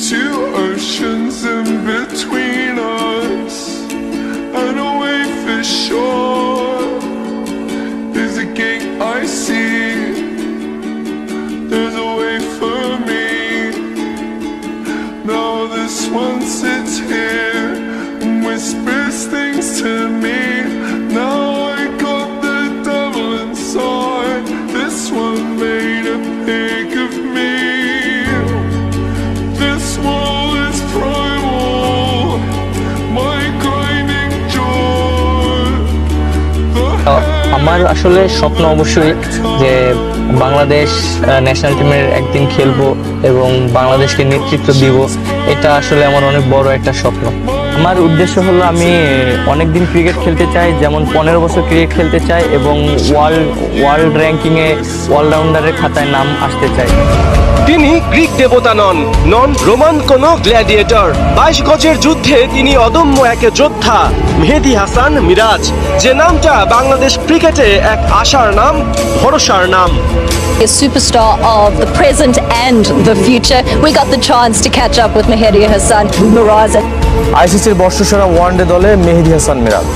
Two oceans in between us, and away for shore. There's a gate I see, there's a way for me. Now this one sits here and whispers things to me. Now I got the devil inside. This one made a pig of me. This wall is primal, my grinding jaw. আমার আসলে স্বপ্ন অবশ্যই যে Bangladesh national টিমের একদিন খেলবো এবং বাংলাদেশকে নেতৃত্ব দিব। এটা আসলে আমার অনেক বড় একটা স্বপ্ন। আমার উদ্দেশ্য হলো আমি অনেকদিন ক্রিকেট খেলতে চাই, যেমন 15 বছর ক্রিকেট খেলতে চাই এবং ওয়ার্ল্ড র্যাঙ্কিংয়ে অলরাউন্ডারের খাতায় নাম আসতে চাই। তিনি গ্রিক দেবতা নন রোমান কোনো গ্ল্যাডিয়েটর। 22 গজের যুদ্ধে তিনি অদম্য এক যোদ্ধা মেহেদী হাসান মিরাজ, যে নামটা বাংলাদেশ ক্রিকেটে এক আশার নাম, ভরসার নাম। A superstar of the present and the future. We got the chance to catch up with Mehedy Hasan Miraz. আইসিসির বর্ষসেরা ওয়ানডে দলে মেহেদী হাসান মিরাজ।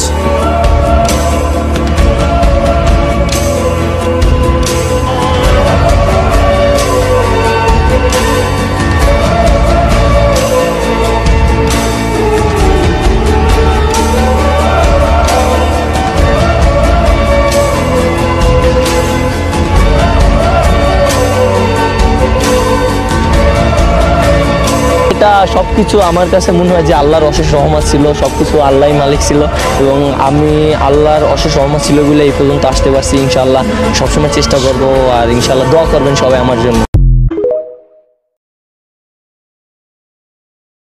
এটা সবকিছু আমার কাছে মনে হয় যে আল্লাহর অশেষ রহমত ছিল, সবকিছু আল্লাহই মালিক ছিল এবং আমি আল্লাহর অশেষ রহমত ছিল বলে এই পর্যন্ত আসতে পারছি। ইনশাআল্লাহ সবসময় চেষ্টা করবো, আর ইনশাআল্লাহ দোয়া করবেন সবাই আমার জন্য।